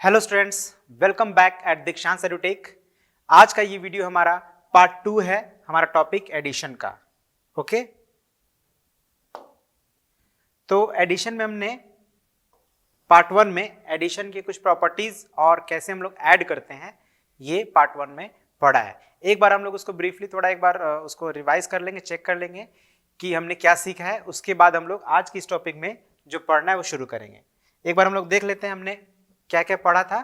Hello students, welcome back at दीक्षांत edutech. आज का ये वीडियो हमारा पार्ट 2 है, हमारा टॉपिक एडिशन का। ओके, तो एडिशन में हमने पार्ट 1 में एडिशन की कुछ प्रॉपर्टीज और कैसे हम लोग ऐड करते हैं ये पार्ट 1 में पढ़ा है। एक बार हम लोग उसको ब्रीफली थोड़ा एक बार उसको रिवाइज कर लेंगे, चेक कर लेंगे कि हमने क्या सीखा है। उसके बाद हम लोग आज की इस टॉपिक में जो पढ़ना है वो शुरू करेंगे। एक बार हम लोग देख लेते हैं हमने क्या क्या पढ़ा था।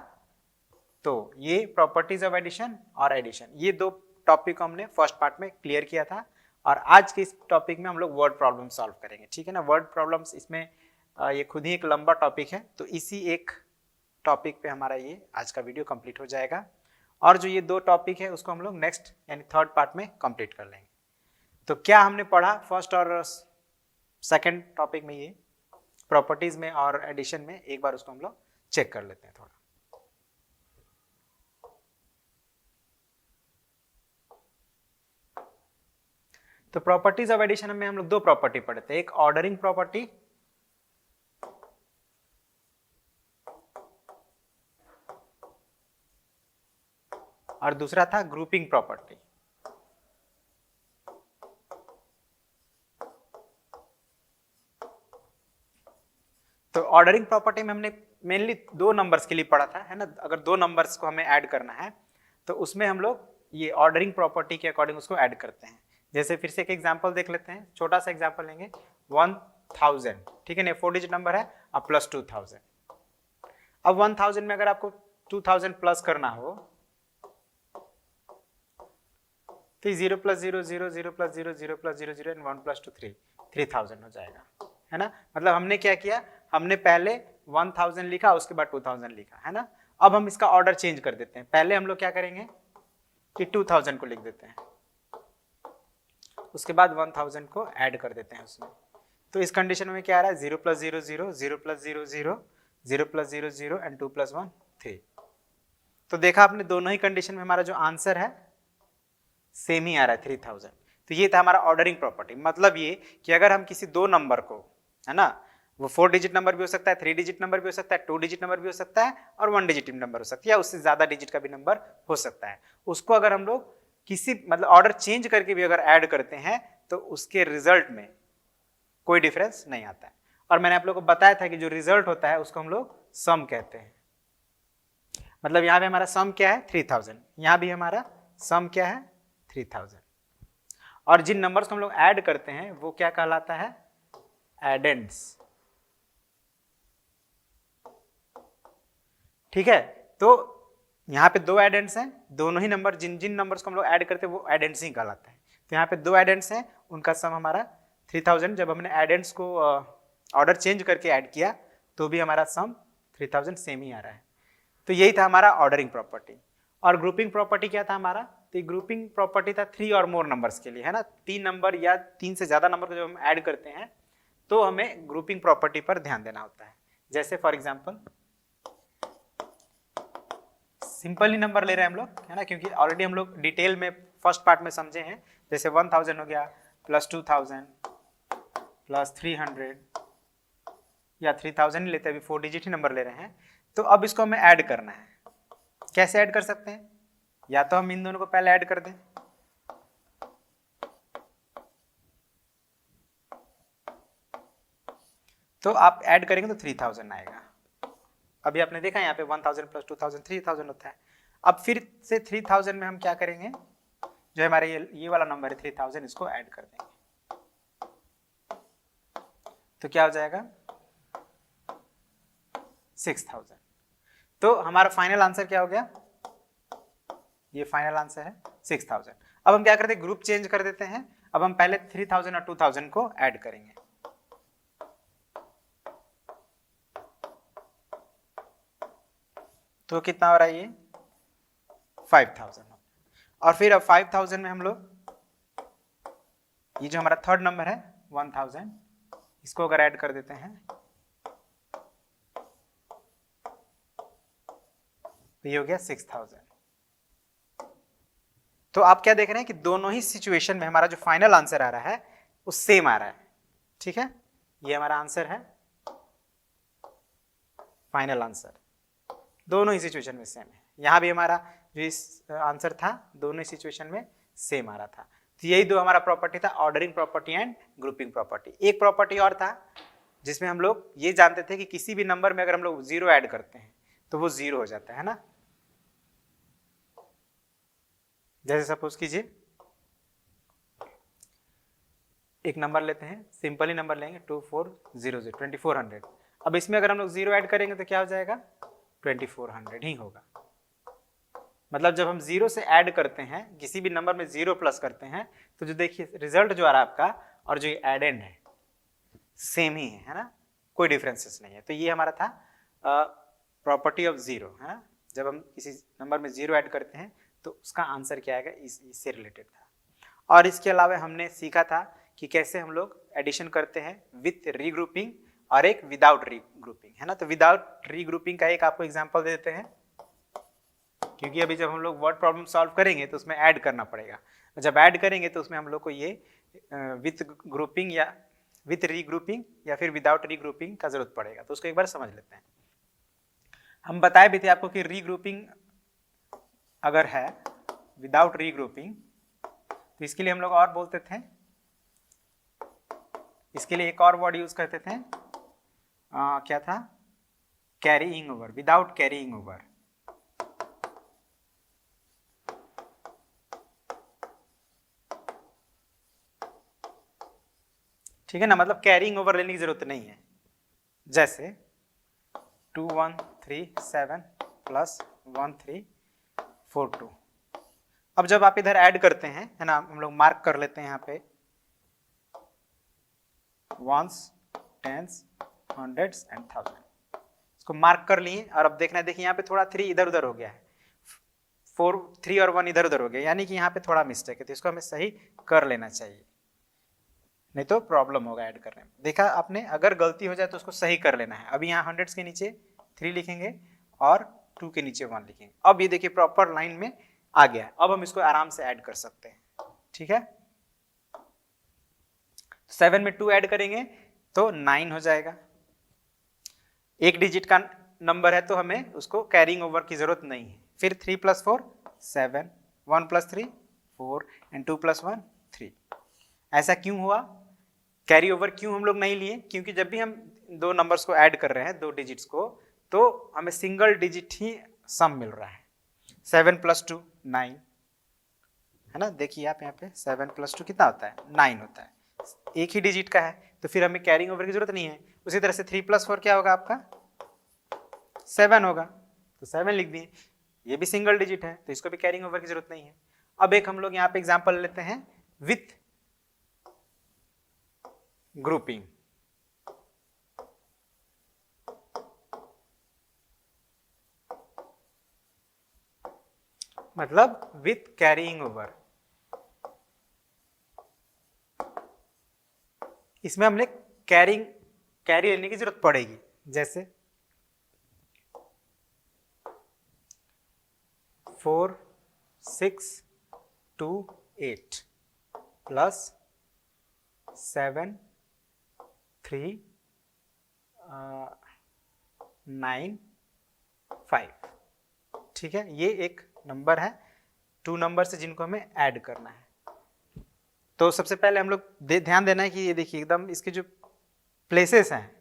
तो ये प्रॉपर्टीज ऑफ एडिशन और एडिशन, ये दो टॉपिक को हमने फर्स्ट पार्ट में क्लियर किया था। और आज के इस टॉपिक में हम लोग वर्ड प्रॉब्लम सॉल्व करेंगे, ठीक है ना। वर्ड प्रॉब्लम्स इसमें ये खुद ही एक लंबा टॉपिक है, तो इसी एक टॉपिक पे हमारा ये आज का वीडियो कंप्लीट हो जाएगा। और जो ये दो टॉपिक है उसको हम लोग नेक्स्ट यानी थर्ड पार्ट में कंप्लीट कर लेंगे। तो क्या हमने पढ़ा फर्स्ट और सेकेंड टॉपिक में, ये प्रॉपर्टीज में और एडिशन में, एक बार उसको हम लोग चेक कर लेते हैं थोड़ा। तो प्रॉपर्टीज ऑफ एडिशन में हम लोग दो प्रॉपर्टी पढ़े थे, एक ऑर्डरिंग प्रॉपर्टी और दूसरा था ग्रुपिंग प्रॉपर्टी। तो ऑर्डरिंग प्रॉपर्टी में हमने मेनली दो नंबर्स के लिए पढ़ा था, है ना। अगर दो नंबर्स को हमें ऐड करना है तो उसमें हम लोग ये ऑर्डरिंग प्रॉपर्टी के अकॉर्डिंग उसको ऐड करते हैं। जैसे फिर से एक एग्जांपल देख लेते हैं, छोटा सा एग्जांपल लेंगे 1000, ठीक है ना, 4 डिजिट नंबर है, अब प्लस 2000। अब 1000 में अगर आपको 2000 प्लस करना हो तो 0 plus 0 0 0 plus 0 0 plus 0 0 and 1 plus 2 3 3000 हो जाएगा, है ना। मतलब हमने क्या किया, हमने पहले 1000 लिखा, उसके बाद 2000 लिखा, है ना। अब हम इसका ऑर्डर चेंज कर देते हैं। पहले हम लोग क्या करेंगे कि 2000 को लिख देते हैं, उसके बाद 1000 को ऐड कर देते हैं उसमें। तो इस कंडीशन में क्या आ रहा है, 0 plus 0 0 0 plus 0 0 0 plus 0 0 and 2 plus 1 3। तो देखा आपने, दोनों ही कंडीशन में हमारा जो आंसर है सेम ही आ रहा है 3000। तो ये था हमारा ऑर्डरिंग प्रॉपर्टी। मतलब ये कि अगर हम किसी दो नंबर को, है ना, वो 4 डिजिट नंबर भी हो सकता है, 3 डिजिट नंबर भी हो सकता है, 2 डिजिट नंबर भी हो सकता है और 1 डिजिट नंबर हो सकती है, या उससे ज्यादा डिजिट का भी नंबर हो सकता है। उसको अगर हम लोग किसी मतलब ऑर्डर चेंज करके भी अगर ऐड करते हैं तो उसके रिजल्ट में कोई डिफरेंस नहीं आता है। और मैंने आप लोगों को बताया था कि जो रिजल्ट होता है उसको हम लोग सम कहते हैं। मतलब यहाँ पे हमारा सम क्या है 3000, यहाँ भी हमारा सम क्या है 3000। और जिन नंबर्स को हम लोग ऐड करते हैं वो क्या कहलाता है, एडेंड्स, ठीक है। तो यहाँ पे दो एडेंड्स हैं, दोनों ही नंबर जिन जिन नंबर्स को हम लोग ऐड करते हैं वो एडेंड्स ही कहलाता है। तो यहाँ पे दो एडेंड्स हैं, उनका सम हमारा 3000। जब हमने एडेंड्स को ऑर्डर चेंज करके ऐड किया तो भी हमारा सम 3000 सेम ही आ रहा है। तो यही था हमारा ऑर्डरिंग प्रॉपर्टी। और ग्रुपिंग प्रॉपर्टी क्या था हमारा, तो ग्रुपिंग प्रॉपर्टी था 3 और मोर नंबर्स के लिए, है ना। 3 नंबर या 3 से ज्यादा नंबर को जब हम ऐड करते हैं तो हमें ग्रुपिंग प्रॉपर्टी पर ध्यान देना होता है। जैसे for example simple he number ले रहे हैं हम लोग, है ना, क्योंकि ऑलरेडी हम लोग डिटेल में फर्स्ट पार्ट में समझे हैं। जैसे 1000 हो गया प्लस 2000 प्लस 300, या 3000 ही लेते हैं, अभी 4 डिजिट ही नंबर ले रहे हैं। तो अब इसको हमें ऐड करना है। कैसे ऐड कर सकते हैं, या तो हम इन दोनों को पहले ऐड कर दें, तो आप ऐड करेंगे तो 3000 आएगा। अभी आपने देखा यहाँ पे 1000 प्लस 2000 3000 होता है। अब फिर से 3000 में हम क्या करेंगे, जो हमारे ये वाला नंबर है 3000, इसको ऐड कर देंगे। तो क्या हो जाएगा 6000। तो हमारा फाइनल आंसर क्या हो गया, ये फाइनल आंसर है 6000। अब हम क्या करते हैं, ग्रुप चेंज कर देते हैं। अब हम पहले 3000 और 2000 को ऐड करेंगे। तो कितना हो रहा है ये 5000। और फिर अब 5000 में हम लोग ये जो हमारा थर्ड नंबर है 1000, इसको अगर ऐड कर देते हैं तो ये हो गया 6000। तो आप क्या देख रहे हैं कि दोनों ही सिचुएशन में हमारा जो फाइनल आंसर आ रहा है वो सेम आ रहा है, ठीक है। ये हमारा आंसर है फाइनल आंसर। दोनों ही सिचुएशन में सेम है। यहाँ भी हमारा जो इस आंसर था दोनों ही सिचुएशन में सेम आ रहा था। तो यही दो हमारा प्रॉपर्टी था, ordering property and grouping property. एक प्रॉपर्टी और था जिसमें हम लोग ये जानते थे कि किसी भी नंबर में अगर हम लोग 0 ऐड करते हैं तो वो 0 हो जाता है ना। जैसे सपोज कीजिए एक नंबर लेते हैं, सिंपली नंबर लेंगे 2400 2400। अब इसमें अगर हम लोग 0 ऐड करेंगे तो क्या हो जाएगा, 2400 ही होगा। मतलब जब हम 0 से ऐड करते हैं, किसी भी नंबर में 0 प्लस करते हैं, तो जो देखिए रिजल्ट जो आ रहा है आपका और जो एडेंड है सेम ही है ना, कोई डिफरेंसेस नहीं है। तो ये हमारा था प्रॉपर्टी ऑफ 0 है ना। जब हम किसी नंबर में 0 ऐड करते हैं तो उसका आंसर क्या आएगा, इससे रिलेटेड था। और इसके अलावा हमने सीखा था कि कैसे हम लोग एडिशन करते हैं विथ रीग्रुपिंग और एक विदाउट रीग्रुपिंग है ना। तो विदाउट रीग्रुपिंग का एक आपको एग्जांपल दे देते हैं, क्योंकि अभी जब हम लोग वर्ड प्रॉब्लम सॉल्व करेंगे तो उसमें ऐड करना पड़ेगा। जब ऐड करेंगे तो उसमें हम लोग को ये विथ ग्रुपिंग या विथ रीग्रुपिंग या फिर विदाउट रीग्रुपिंग का जरूरत पड़ेगा। तो उसको एक बार समझ लेते हैं। हम बताए भी थे आपको कि रीग्रुपिंग अगर है विदाउट रीग्रुपिंग तो इसके लिए हम लोग और बोलते थे, इसके लिए एक और वर्ड यूज करते थे, क्या था, कैरीइंग ओवर, विदाउट कैरीइंग ओवर। ठीक है ना, मतलब कैरिंग ओवर लेने की जरूरत नहीं है। जैसे 2137 प्लस 1342। अब जब आप इधर ऐड करते हैं है ना, हम लोग मार्क कर लेते हैं यहाँ पे ones, tens, hundreds and thousand, इसको मार्क कर लिए। और अब देखना है, देखिए यहाँ पे थोड़ा 3 इधर उधर हो गया है, 4 3 और 1 इधर उधर हो गया, यानी कि यहाँ पे थोड़ा मिस्टेक है। तो इसको हमें सही कर लेना चाहिए, नहीं तो प्रॉब्लम होगा ऐड करने में। देखा आपने, अगर गलती हो जाए तो उसको सही कर लेना है। अभी यहाँ हंड्रेड्स के नीचे 3 लिखेंगे और 2 के नीचे 1 लिखेंगे। अब ये देखिए प्रॉपर लाइन में आ गया है। अब हम इसको आराम से ऐड कर सकते हैं। ठीक है, 7 में 2 ऐड करेंगे तो 9 हो जाएगा। एक डिजिट का नंबर है तो हमें उसको कैरिंग ओवर की जरूरत नहीं है। फिर 3 + 4 7, 1 + 3 4 एंड 2 + 1 3। ऐसा क्यों हुआ, कैरी ओवर क्यों हम लोग नहीं लिए? क्योंकि जब भी हम दो नंबर्स को ऐड कर रहे हैं, 2 डिजिट्स को, तो हमें सिंगल डिजिट ही सम मिल रहा है। 7 + 2 9 है ना। देखिए आप यहाँ पे 7 + 2 कितना होता है, 9 होता है, एक ही डिजिट का है, तो फिर हमें कैरिंग ओवर की जरूरत नहीं है। उसी तरह से 3 + 4 क्या होगा आपका, 7 होगा, तो 7 लिख दिए। ये भी सिंगल डिजिट है तो इसको भी कैरिंग ओवर की जरूरत नहीं है। अब एक हम लोग यहाँ पे एग्जाम्पल लेते हैं विथ ग्रुपिंग। मतलब विथ कैरिंग ओवर। इसमें हमने कैरी लेने की जरूरत पड़ेगी। जैसे 4 6 2 8 प्लस 7 3 9 5। ठीक है, ये एक नंबर है, 2 नंबर से जिनको हमें ऐड करना है। तो सबसे पहले हम लोग ध्यान देना है कि ये देखिए एकदम इसके जो प्लेसेस हैं,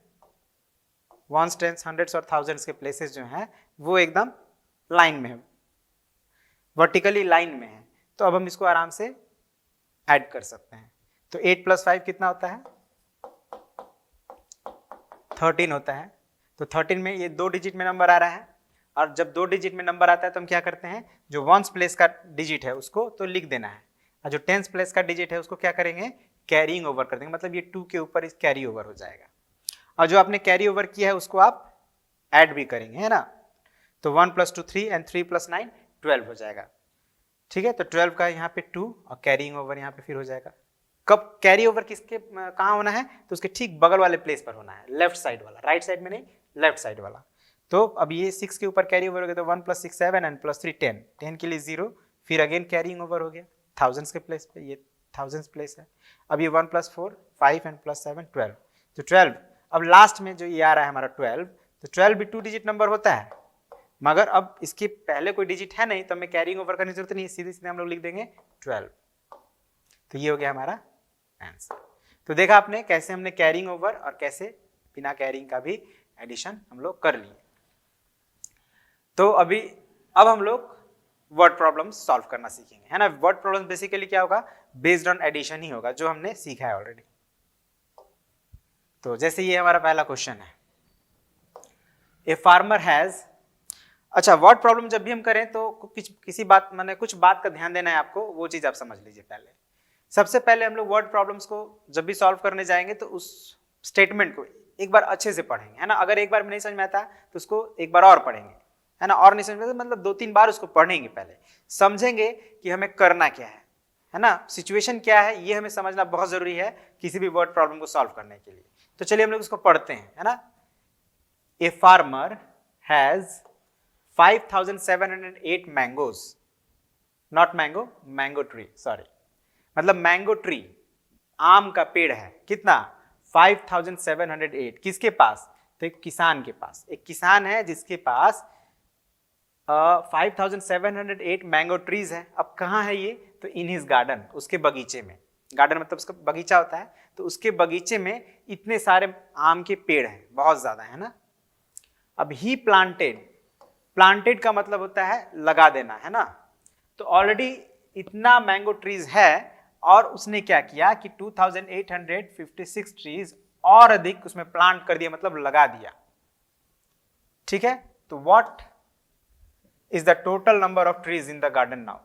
वंस, टेंस, हंड्रेड्स और थाउजेंड्स के प्लेसेस जो हैं वो एकदम लाइन में है, वर्टिकली लाइन में है। तो अब हम इसको आराम से ऐड कर सकते हैं। तो 8 + 5 कितना होता है, 13 होता है। तो 13 में ये 2 डिजिट में नंबर आ रहा है, और जब 2 डिजिट में नंबर आता है तो हम क्या करते हैं, जो वंस प्लेस का डिजिट है उसको तो लिख देना है, और जो टेंस प्लेस का डिजिट है उसको क्या करेंगे, कैरिंग ओवर कर देंगे। मतलब ये 2 के ऊपर इस कैरी ओवर हो जाएगा, और जो आपने कैरी ओवर किया है उसको आप ऐड भी करेंगे, है ना। तो 1 + 2 3 एंड 3 + 9 12 हो जाएगा। ठीक है, तो 12 का यहाँ पे 2 और कैरिंग ओवर यहाँ पे फिर हो जाएगा। कब कैरी ओवर किसके कहाँ होना है, तो उसके ठीक बगल वाले प्लेस पर होना है, लेफ्ट साइड वाला, राइट साइड में नहीं, लेफ्ट साइड वाला। तो अब ये 6 के ऊपर कैरी ओवर हो गया, तो 1 + 6 7 एंड +3 10, 10 के लिए 0, फिर अगेन कैरिंग ओवर हो गया थाउजेंड्स के प्लेस पे, ये थाउजेंड्स प्लेस है। अब ये 1 + 4 5 एंड +7 12, तो 12। अब लास्ट में जो ये आ रहा है हमारा 12, तो 12 भी 2 डिजिट नंबर होता है, मगर अब इसके पहले कोई डिजिट है नहीं तो हमें कैरिंग ओवर करने की जरूरत नहीं है, सीधे सीधे हम लोग लिख देंगे 12। तो ये हो गया हमारा आंसर। तो देखा आपने कैसे हमने कैरिंग ओवर और कैसे बिना कैरिंग का भी एडिशन हम लोग कर लिए। तो अब हम लोग वर्ड प्रॉब्लम सॉल्व करना सीखेंगे, है ना। वर्ड प्रॉब्लम बेसिकली क्या होगा, बेस्ड ऑन एडिशन ही होगा, जो हमने सीखा है ऑलरेडी। तो जैसे ये हमारा पहला क्वेश्चन है, ए फार्मर हैज। अच्छा, वर्ड प्रॉब्लम जब भी हम करें तो किसी बात माने कुछ बात का ध्यान देना है आपको, वो चीज आप समझ लीजिए। पहले सबसे पहले हम लोग वर्ड प्रॉब्लम्स को जब भी सॉल्व करने जाएंगे तो उस स्टेटमेंट को एक बार अच्छे से पढ़ेंगे, है ना। अगर एक बार में नहीं समझ में आता तो उसको एक बार और पढ़ेंगे, है ना। और नहीं समझ में आता मतलब 2-3 बार उसको पढ़ेंगे, पहले समझेंगे कि हमें करना क्या है ना, सिचुएशन क्या है, ये हमें समझना बहुत जरूरी है किसी भी वर्ड प्रॉब्लम को सॉल्व करने के लिए। तो चलिए हम लोग उसको पढ़ते हैं, है ना। A farmer has 5708 mangoes, not mango, mango tree, sorry, मतलब मैंगो ट्री, आम का पेड़ है, कितना 5708। किसके पास, तो एक किसान के पास। एक किसान है जिसके पास 5708 मैंगो ट्रीज है। अब कहाँ है ये, तो इन हिज गार्डन, उसके बगीचे में। गार्डन मतलब उसका बगीचा होता है, तो उसके बगीचे में इतने सारे आम के पेड़ हैं, बहुत ज्यादा, है ना। अब ही प्लांटेड, प्लांटेड का मतलब होता है लगा देना, है ना। तो ऑलरेडी इतना मैंगो ट्रीज है और उसने क्या किया कि 2856 ट्रीज और अधिक उसमें प्लांट कर दिया, मतलब लगा दिया, ठीक है। तो what is the total number of trees in the garden now.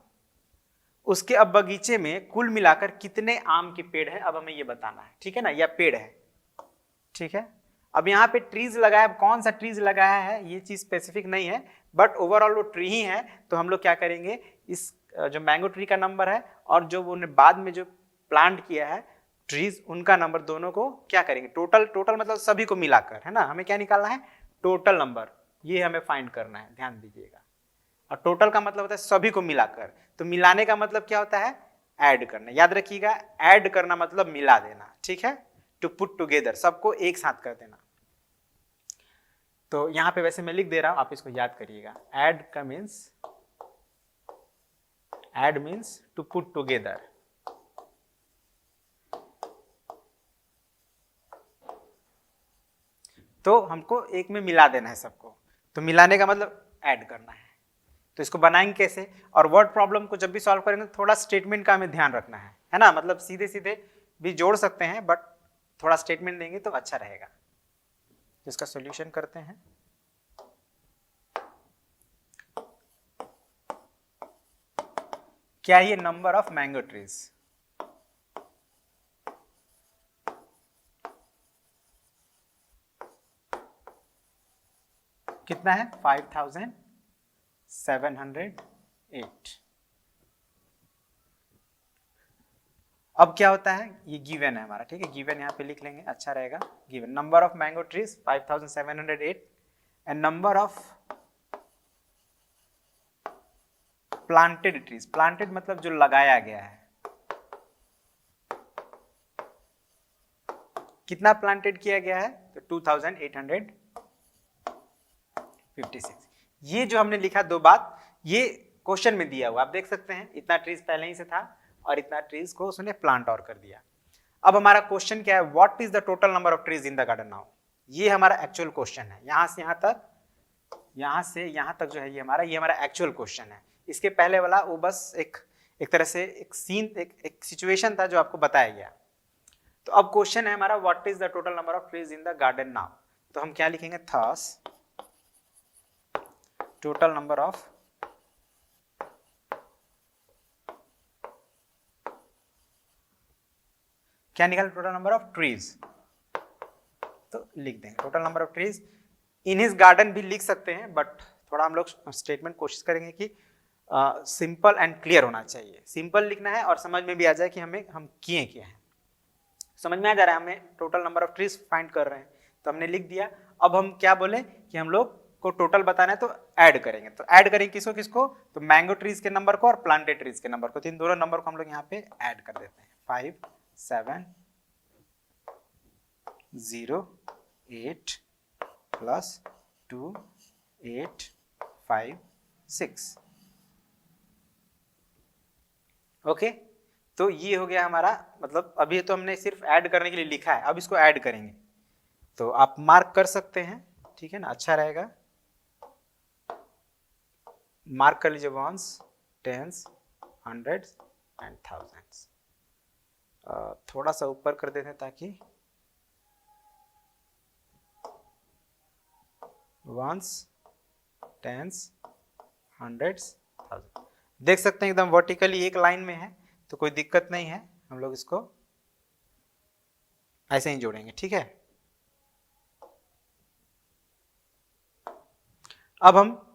उसके अब बगीचे में कुल मिलाकर कितने आम के पेड़ हैं, अब हमें ये बताना है, ठीक है ना, या पेड़ है, ठीक है। अब यहाँ पे ट्रीज लगाया, कौन सा ट्रीज लगाया है ये चीज स्पेसिफिक नहीं है, बट ओवरऑल वो ट्री ही है। तो हम लोग क्या करेंगे, इस जो मैंगो ट्री का नंबर है और जो वो बाद में जो प्लांट किया है ट्रीज, उनका नंबर, दोनों को क्या करेंगे, टोटल, टोटल मतलब सभी को मिलाकर, है ना। हमें क्या निकालना है, टोटल नंबर, ये हमें फाइंड करना है, ध्यान दीजिएगा। और टोटल का मतलब होता है सभी को मिलाकर, तो मिलाने का मतलब क्या होता है, ऐड करना, याद रखिएगा, ऐड करना मतलब मिला देना, ठीक है। टू पुट टुगेदर, सबको एक साथ कर देना। तो यहां पे वैसे मैं लिख दे रहा हूं, आप इसको याद करिएगा। ऐड का means, add means to put together. तो हमको एक में मिला देना है सबको, तो मिलाने का मतलब ऐड करना है। तो इसको बनाएंगे कैसे, और वर्ड प्रॉब्लम को जब भी सॉल्व करेंगे तो थोड़ा स्टेटमेंट का हमें ध्यान रखना है ना। मतलब सीधे सीधे भी जोड़ सकते हैं, बट थोड़ा स्टेटमेंट देंगे तो अच्छा रहेगा। इसका सॉल्यूशन करते हैं। क्या ये नंबर ऑफ मैंगो ट्रीज, कितना है, 5708। अब क्या होता है, ये गिवन है हमारा, ठीक है, गिवन यहाँ पे लिख लेंगे, अच्छा रहेगा। Given number of mango trees 5708 and number of planted trees, planted मतलब जो लगाया गया है, कितना प्लांटेड किया गया है, तो 2856। ये जो हमने लिखा दो बात, ये क्वेश्चन में दिया हुआ, आप देख सकते हैं, इतना ट्रीज पहले ही से था और इतना ट्रीज को उसने प्लांट और कर दिया। अब हमारा क्वेश्चन क्या है, what is the total number of trees in the garden now. ये हमारा एक्चुअल क्वेश्चन है, यहां से यहां तक, यहां से यहां तक जो है ये हमारा एक्चुअल क्वेश्चन है। इसके पहले वाला वो बस एक तरह से एक सीन, एक सिचुएशन था जो आपको बताया गया। तो अब क्वेश्चन है हमारा, what is the total number of trees in the garden now. तो हम क्या लिखेंगे, थस टोटल नंबर ऑफ क्या निकाल, टोटल नंबर ऑफ ट्रीज। तो लिख देंगे total number of trees in his garden, भी लिख सकते हैं, बट थोड़ा हम लोग स्टेटमेंट कोशिश करेंगे कि सिंपल एंड क्लियर होना चाहिए। सिंपल लिखना है और समझ में भी आ जाए कि हम किए क्या है, समझ में आ जा रहा है। हमें total number of trees find कर रहे हैं, तो हमने लिख दिया। अब हम क्या बोले कि हम लोग को टोटल बताना है, तो ऐड करेंगे। तो ऐड करेंगे किसको किसको, तो मैंगो ट्रीज के नंबर को और प्लांटेड ट्रीज के नंबर को। तो इन दोनों नंबर को हम लोग यहाँ पे ऐड कर देते हैं, 5708 प्लस 2856, 5 6। ओके, तो ये हो गया हमारा, मतलब अभी तो हमने सिर्फ ऐड करने के लिए लिखा है, अब इसको ऐड करेंगे तो आप मार्क कर सकते हैं, ठीक है ना, अच्छा रहेगा। मार्क कर लीजिए ones, tens, hundreds and thousands. थोड़ा सा ऊपर कर देते हैं ताकि वंस, टेंस, हंड्रेड्स, थाउजेंड। देख सकते हैं एकदम वर्टिकली एक लाइन में है, तो कोई दिक्कत नहीं है, हम लोग इसको ऐसे ही जोड़ेंगे, ठीक है। अब हम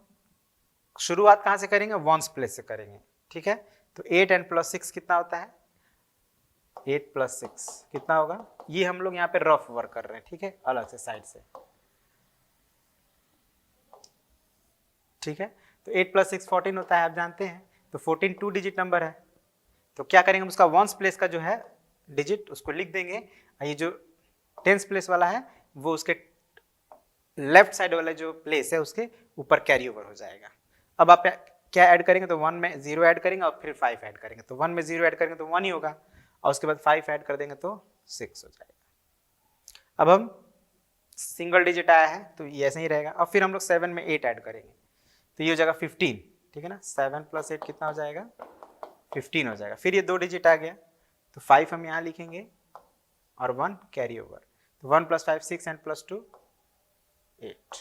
शुरुआत कहां से करेंगे, वंस प्लेस से करेंगे, ठीक है। तो 8 एंड प्लस 6 कितना होता है, 8 प्लस 6 कितना होगा, ये हम लोग यहाँ पे रफ वर्क कर रहे हैं, ठीक है, अलग से साइड से, ठीक है। तो 8 प्लस 6 14 होता है, आप जानते हैं। तो 14 2 डिजिट नंबर है, तो क्या करेंगे हम उसका वंस प्लेस का जो है डिजिट उसको लिख देंगे, ये जो टेंस प्लेस वाला है वो उसके लेफ्ट साइड वाला जो प्लेस है उसके ऊपर कैरी ओवर हो जाएगा। अब आप क्या ऐड करेंगे, तो 1 में 0 ऐड करेंगे और फिर 5 ऐड करेंगे, तो 1 में 0 ऐड करेंगे तो 1 ही होगा, और उसके बाद 5 ऐड कर देंगे तो 6 हो जाएगा। अब हम सिंगल डिजिट आया है तो ये ऐसे ही रहेगा। अब फिर हम लोग 7 में 8 ऐड करेंगे तो ये हो जाएगा 15, ठीक है ना। 7 प्लस 8 कितना हो जाएगा, 15 हो जाएगा। फिर ये 2 डिजिट आ गया तो 5 हम यहाँ लिखेंगे और 1 कैरी ओवर, तो 1 प्लस 5 6 एंड प्लस 2 8,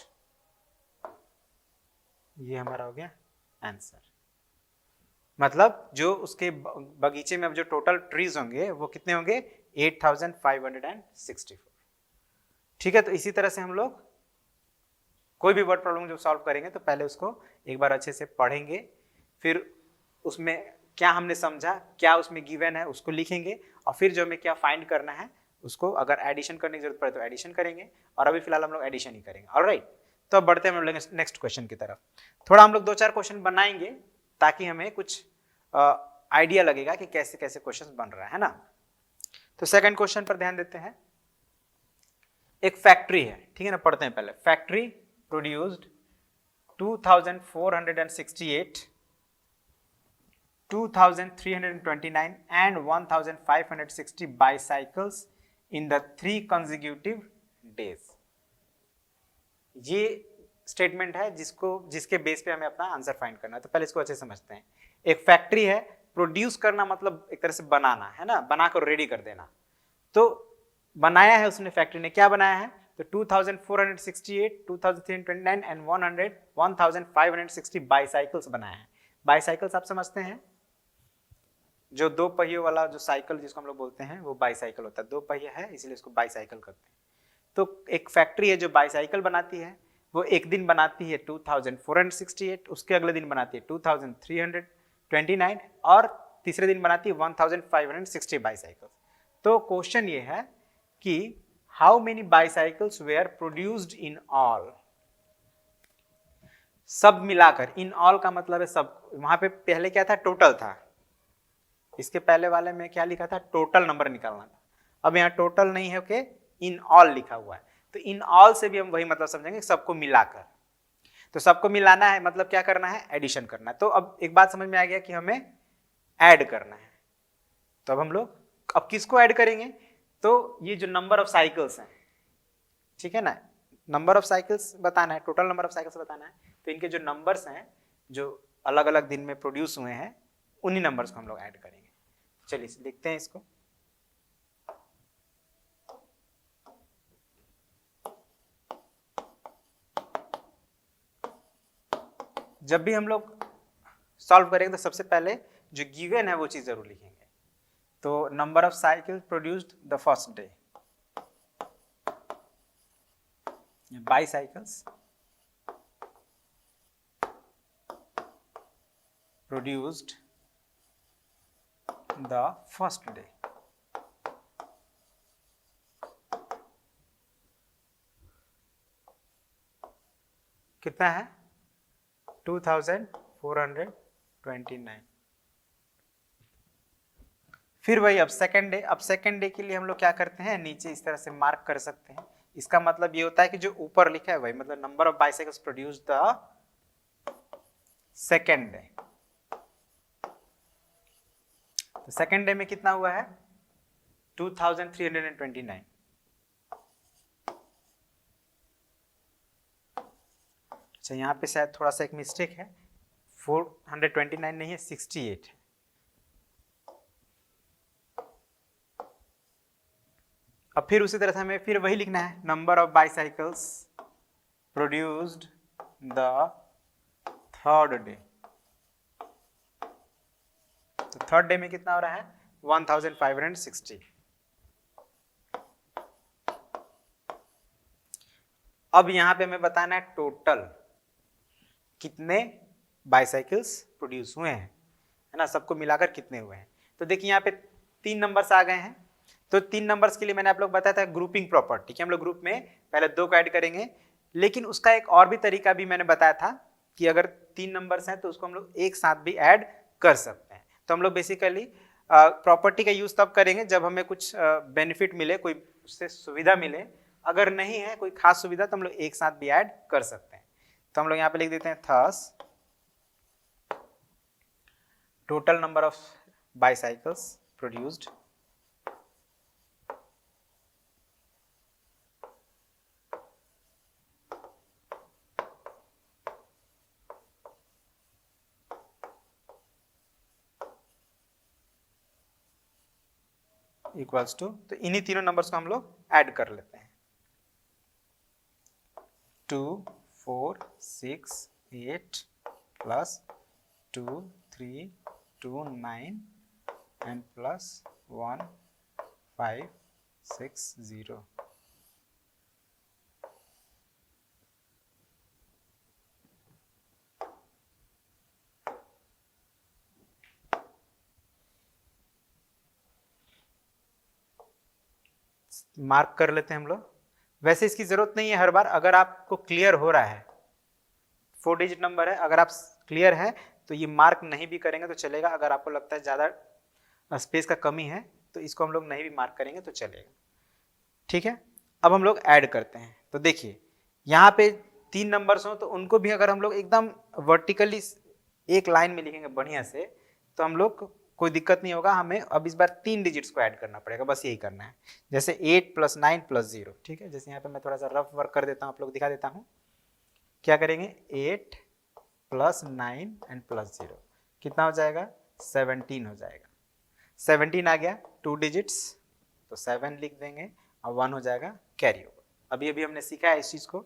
ये हमारा हो गया आंसर। मतलब जो उसके बगीचे में अब जो टोटल ट्रीज होंगे वो कितने होंगे, 8564, ठीक है। तो इसी तरह से हम लोग कोई भी वर्ड प्रॉब्लम जब सॉल्व करेंगे तो पहले उसको एक बार अच्छे से पढ़ेंगे, फिर उसमें क्या हमने समझा, क्या उसमें गिवन है उसको लिखेंगे, और फिर जो हमें क्या फाइंड करना है उसको, अगर एडिशन करने की जरूरत पड़े तो एडिशन करेंगे, और अभी फिलहाल हम लोग एडिशन ही करेंगे। ऑलराइट, तो अब बढ़ते हैं हम लोग नेक्स्ट क्वेश्चन की तरफ। थोड़ा हम लोग 2-4 क्वेश्चन बनाएंगे ताकि हमें कुछ आइडिया लगेगा कि कैसे कैसे क्वेश्चन बन रहा है ना। तो सेकंड क्वेश्चन पर ध्यान देते हैं। एक फैक्ट्री है, ठीक है ना, पढ़ते हैं पहले। Factory produced 2468, 2329 and 1560 bicycles in the 3 consecutive days। ये स्टेटमेंट है जिसके बेस पे हमें अपना आंसर फाइंड करना है। तो पहले इसको अच्छे समझते हैं। एक फैक्ट्री है, प्रोड्यूस करना मतलब एक तरह से बनाना है ना, बनाकर रेडी कर देना। तो बनाया है उसने, फैक्ट्री ने क्या बनाया है, तो 2468, 2329 एंड 1560 बाईसाइकिल्स बनाया है। बाईसाइकिल्स आप समझते हैं, जो 2 पहियों वाला जो साइकिल जिसको हम लोग बोलते हैं वो बाईसाइकिल होता है। 2 पहिया है इसलिए उसको बाईसाइकिल कहते हैं। तो एक फैक्ट्री है जो बाईसाइकिल बनाती है, वो एक दिन बनाती है 2468, उसके अगले दिन बनाती है 2329 और तीसरे दिन बनाती है 1560 बाईसाइकिल। तो क्वेश्चन ये है कि how many bicycles were produced in all. सब मिलाकर, इन ऑल का मतलब है सब। वहां पे पहले क्या था, टोटल था, इसके पहले वाले में क्या लिखा था, टोटल नंबर निकालना था। अब यहाँ टोटल नहीं है, ओके, इन ऑल लिखा हुआ है। तो इन ऑल से भी हम वही मतलब समझेंगे, सबको मिलाकर। तो सबको मिलाना है मतलब क्या करना है, एडिशन करना है। तो अब एक बात समझ में आ गया कि हमें ऐड करना है। तो अब हम लोग अब किसको ऐड करेंगे, तो ये जो नंबर ऑफ साइकिल्स हैं, ठीक है ना, नंबर ऑफ साइकिल्स बताना है, टोटल नंबर ऑफ साइकिल्स बताना है। तो इनके जो नंबर्स हैं जो अलग अलग दिन में प्रोड्यूस हुए हैं, उन्हीं नंबर्स को हम लोग ऐड करेंगे। चलिए लिखते हैं इसको। जब भी हम लोग सॉल्व करेंगे तो सबसे पहले जो गिवन है वो चीज जरूर लिखेंगे। तो number of cycle produced the first day, bicycles produced the first day. कितना है, 2429। फिर वही अब सेकेंड डे। अब सेकेंड डे के लिए हम लोग क्या करते हैं, नीचे इस तरह से मार्क कर सकते हैं। इसका मतलब ये होता है कि जो ऊपर लिखा है वही, मतलब number of bicycles produced the second day. तो सेकेंड डे में कितना हुआ है 2329। अच्छा यहाँ पे शायद थोड़ा सा एक मिस्टेक है, 429 नहीं है, 68 है। अब फिर उसी तरह से हमें फिर वही लिखना है, number of bicycles produced the third day. तो थर्ड डे में कितना हो रहा है 1560। अब यहां पे हमें बताना है टोटल कितने बाईसाइकिल्स प्रोड्यूस हुए हैं, है ना, सबको मिलाकर कितने हुए हैं। तो देखिए यहाँ पे 3 नंबर्स आ गए हैं। तो 3 नंबर्स के लिए मैंने आप लोग बताया था ग्रुपिंग प्रॉपर्टी कि हम लोग ग्रुप में पहले 2 को ऐड करेंगे, लेकिन उसका एक और भी तरीका भी मैंने बताया था कि अगर 3 नंबर्स हैं तो उसको हम लोग एक साथ भी ऐड कर सकते हैं। तो हम लोग बेसिकली प्रॉपर्टी का यूज तब करेंगे जब हमें कुछ बेनिफिट मिले, कोई उससे सुविधा मिले। अगर नहीं है कोई खास सुविधा तो हम लोग एक साथ भी ऐड कर सकते हैं। तो हम लोग यहाँ पे लिख देते हैं thus total number of bicycles produced equals to, तो इन्हीं तीनों नंबर्स को हम लोग ऐड कर लेते हैं। 2 4 6 8 प्लस 2 3 2 9 एंड प्लस 1 5 6 0। मार्क कर लेते हैं हम लोग। वैसे इसकी जरूरत नहीं है हर बार, अगर आपको क्लियर हो रहा है 4 डिजिट नंबर है, अगर आप क्लियर है तो ये मार्क नहीं भी करेंगे तो चलेगा। अगर आपको लगता है ज़्यादा स्पेस का कमी है तो इसको हम लोग नहीं भी मार्क करेंगे तो चलेगा, ठीक है। अब हम लोग ऐड करते हैं। तो देखिए यहाँ पे 3 नंबर्स हो तो उनको भी अगर हम लोग एकदम वर्टिकली एक लाइन में लिखेंगे बढ़िया से तो हम लोग कोई दिक्कत नहीं होगा। हमें अब इस बार 3 डिजिट्स को ऐड करना पड़ेगा, बस यही करना है। जैसे 8 + 9 + 0, ठीक है। जैसे यहाँ पे मैं थोड़ा सा रफ वर्क कर देता हूँ, आप लोग दिखा देता हूँ। क्या करेंगे 8 + 9 एंड +0 कितना हो जाएगा 17 हो जाएगा। 17 आ गया 2 डिजिट्स तो 7 लिख देंगे और 1 हो जाएगा कैरी ओवर। अभी अभी हमने सीखा है इस चीज को।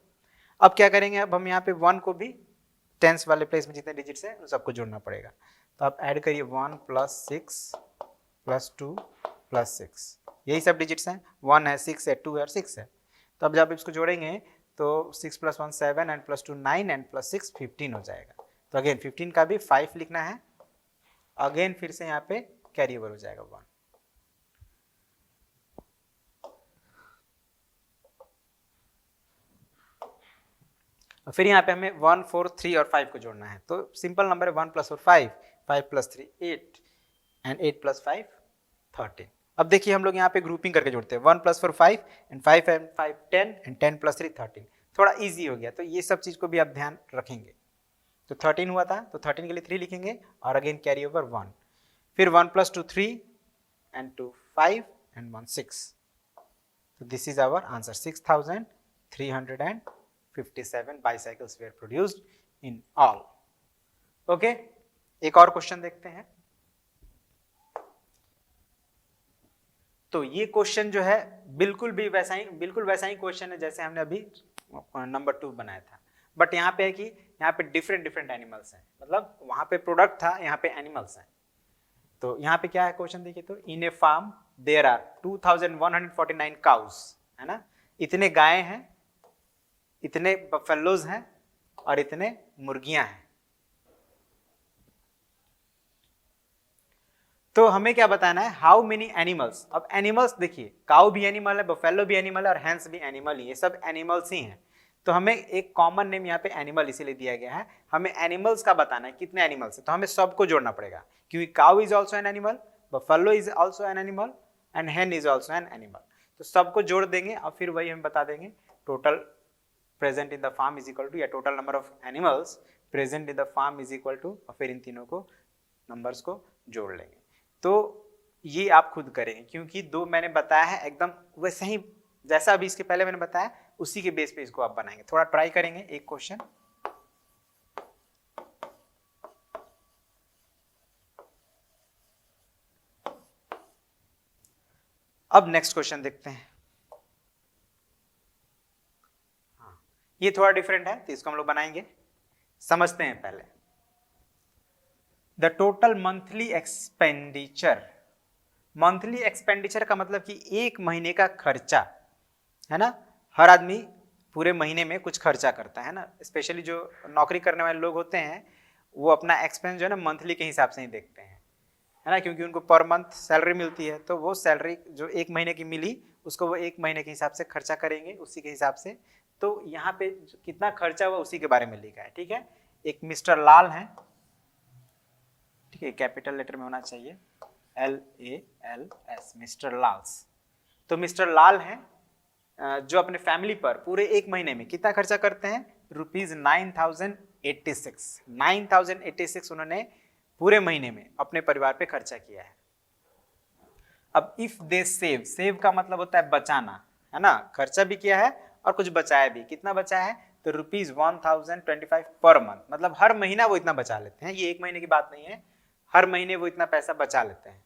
अब क्या करेंगे, अब हम यहाँ पे 1 को भी टेंस वाले प्लेस में जितने डिजिट्स हैं उन सबको जोड़ना पड़ेगा। तो आप ऐड करिए 1 + 6 + 2 + 6, यही सब डिजिट्स हैं। 1 है, 6 है, 2 है और 6 है। तो अब जब इसको जोड़ेंगे तो 6 + 1 7 एंड +2 9 एंड +6 15 हो जाएगा। तो अगेन 15 का भी 5 लिखना है। अगेन फिर से यहाँ पे कैरी ओवर हो जाएगा 1। फिर यहाँ पे हमें 1 4 3 और 5 को जोड़ना है। तो सिंपल नंबर है 1 + 4 5, 5 + 3 8 एंड 8 + 5 13। अब देखिए हम लोग यहाँ पे ग्रुपिंग करके जोड़ते हैं 1 + 4 5 एंड 5 एंड 5 10 एंड 10 + 3 13। थोड़ा इजी हो गया, तो ये सब चीज को भी आप ध्यान रखेंगे। तो 13 हुआ था तो 13 के लिए 3 लिखेंगे और अगेन कैरी ओवर 1। फिर 1 + 2 3 एंड 2 5 एंड 1 6। तो this is our answer 6357 bicycles were produced in all. Okay, एक और क्वेश्चन देखते हैं। तो ये क्वेश्चन जो है बिल्कुल वैसा ही क्वेश्चन है जैसे हमने अभी नंबर 2 बनाया था। बट यहाँ पे है कि यहाँ पे डिफरेंट एनिमल्स हैं, मतलब वहां पे प्रोडक्ट था, यहाँ पे एनिमल्स हैं। तो यहाँ पे क्या है क्वेश्चन देखिए, तो इन ए फार्म देयर आर 2149 काउस, है ना, इतने गायें हैं, इतने बफेलोज हैं और इतने मुर्गियां हैं। तो हमें क्या बताना है, हाउ मेनी एनिमल्स। अब एनिमल्स देखिए, काउ भी एनिमल है, बफेलो भी एनिमल है और हैंस भी एनिमल ही है, सब एनिमल्स ही हैं। तो हमें एक कॉमन नेम यहाँ पे एनिमल इसीलिए दिया गया है। हमें एनिमल्स का बताना है कितने एनिमल्स है, तो हमें सबको जोड़ना पड़ेगा, क्योंकि cow is also an animal, buffalo is also an animal and Hahn is also an animal. तो सबको जोड़ देंगे और फिर वही हम बता देंगे total present in the farm is equal to, या total number of animals present in the farm is equal to, और फिर इन तीनों को नंबर्स को जोड़ लेंगे। तो ये आप खुद करेंगे, क्योंकि दो मैंने बताया है एकदम वैसे ही जैसा अभी इसके पहले मैंने बताया, उसी के बेस पे इसको आप बनाएंगे। थोड़ा ट्राई करेंगे एक क्वेश्चन। अब नेक्स्ट क्वेश्चन देखते हैं। ये थोड़ा डिफरेंट है तो इसको हम लोग बनाएंगे, समझते हैं पहले। The total monthly expenditure, monthly expenditure का मतलब कि एक महीने का खर्चा है ना। हर आदमी पूरे महीने में कुछ खर्चा करता है ना, स्पेशली जो नौकरी करने वाले लोग होते हैं वो अपना एक्सपेंस जो है ना मंथली के हिसाब से ही देखते हैं, है ना, क्योंकि उनको पर मंथ सैलरी मिलती है, तो वो सैलरी जो एक महीने की मिली उसको वो एक महीने के हिसाब से खर्चा करेंगे उसी के हिसाब से। तो यहाँ पे कितना खर्चा हुआ उसी के बारे में लिखा है, ठीक है। एक मिस्टर लाल है, ठीक है, कैपिटल लेटर में होना चाहिए, LALS, मिस्टर लाल्स। तो मिस्टर लाल हैं जो अपने फैमिली पर पूरे एक महीने में कितना खर्चा करते हैं, ₹9086। 9086 उन्होंने पूरे महीने में अपने परिवार पे खर्चा किया है। अब इफ दे सेव, सेव का मतलब होता है बचाना, है ना, खर्चा भी किया है और कुछ बचाया भी। कितना बचाया है, तो ₹1025 पर मंथ, मतलब हर महीना वो इतना बचा लेते हैं। ये एक महीने की बात नहीं है, हर महीने वो इतना पैसा बचा लेते हैं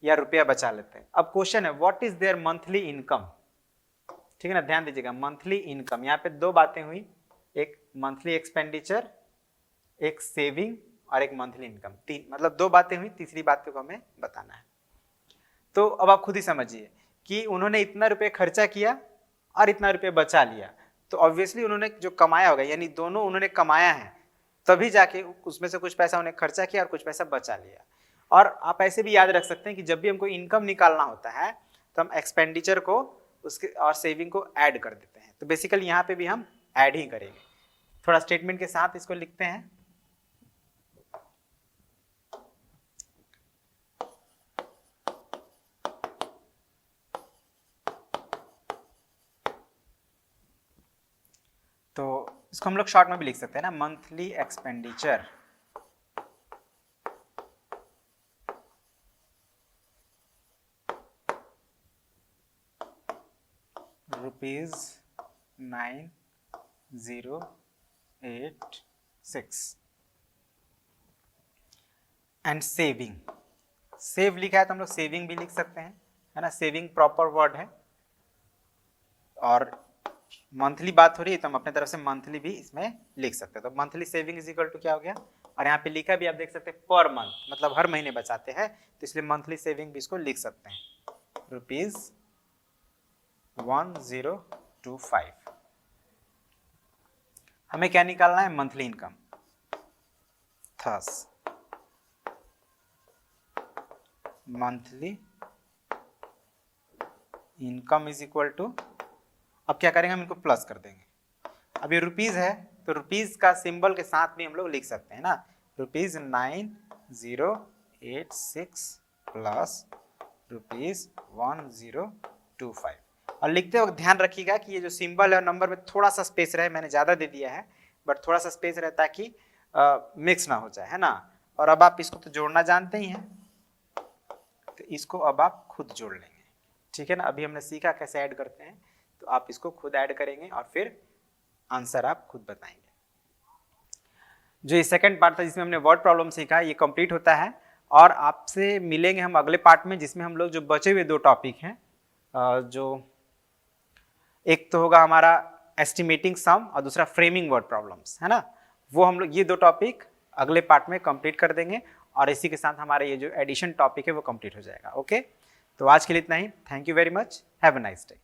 या रुपया बचा लेते हैं। अब क्वेश्चन है what is there monthly income, ठीक है ना, ध्यान दीजिएगा। मंथली इनकम, यहाँ पे दो बातें हुई, एक मंथली एक्सपेंडिचर, एक सेविंग और एक मंथली इनकम। तीन, मतलब दो बातें हुई, तीसरी बात को हमें बताना है। तो अब आप खुद ही समझिए कि उन्होंने इतना रुपये खर्चा किया और इतना रुपये बचा लिया, तो ऑब्वियसली उन्होंने जो कमाया होगा, यानी दोनों उन्होंने कमाया है, तभी जाके उसमें से कुछ पैसा उन्हें खर्चा किया और कुछ पैसा बचा लिया। और आप ऐसे भी याद रख सकते हैं कि जब भी हमको इनकम निकालना होता है तो हम एक्सपेंडिचर को उसके और सेविंग को ऐड कर देते हैं। तो बेसिकली यहाँ पे भी हम ऐड ही करेंगे। थोड़ा स्टेटमेंट के साथ इसको लिखते हैं। तो इसको हम लोग शॉर्ट में भी लिख सकते हैं ना, monthly expenditure ₹9086 and saving, save लिखा है तो हम लोग सेविंग भी लिख सकते हैं, है ना, सेविंग प्रॉपर वर्ड है। और मंथली बात हो रही है तो हम अपने तरफ से मंथली भी इसमें लिख सकते हैं। तो monthly saving is equal to क्या हो गया, और यहाँ पे लिखा भी आप देख सकते हैं पर मंथ, मतलब हर महीने बचाते हैं, तो इसलिए मंथली सेविंग भी इसको लिख सकते हैं, ₹1025। हमें क्या निकालना है, monthly income. Thus monthly income is equal to, अब क्या करेंगे, हम इनको प्लस कर देंगे। अब ये रुपीज है तो रुपीज का सिंबल के साथ भी हम लोग लिख सकते हैं ना, ₹9086 प्लस ₹1025। और लिखते वक्त ध्यान रखिएगा कि ये जो सिंबल है नंबर में थोड़ा सा स्पेस रहे, मैंने ज़्यादा दे दिया है बट थोड़ा सा स्पेस रहे ताकि मिक्स ना हो जाए, है ना। और अब आप इसको तो जोड़ना जानते ही हैं, तो इसको अब आप खुद जोड़ लेंगे, ठीक है ना। अभी हमने सीखा कैसे ऐड करते हैं, तो आप इसको खुद ऐड करेंगे और फिर आंसर आप खुद बताएंगे। जो ये सेकंड पार्ट था जिसमें हमने वर्ड प्रॉब्लम सीखा, ये कंप्लीट होता है और आपसे मिलेंगे हम अगले पार्ट में, जिसमें हम लोग जो बचे हुए दो टॉपिक हैं, जो एक तो होगा हमारा एस्टिमेटिंग सम और दूसरा फ्रेमिंग वर्ड प्रॉब्लम्स, है ना, वो हम लोग ये दो टॉपिक अगले पार्ट में कंप्लीट कर देंगे और इसी के साथ हमारा ये जो एडिशन टॉपिक है वो कंप्लीट हो जाएगा। ओके, तो आज के लिए इतना ही। Thank you very much, have a nice day.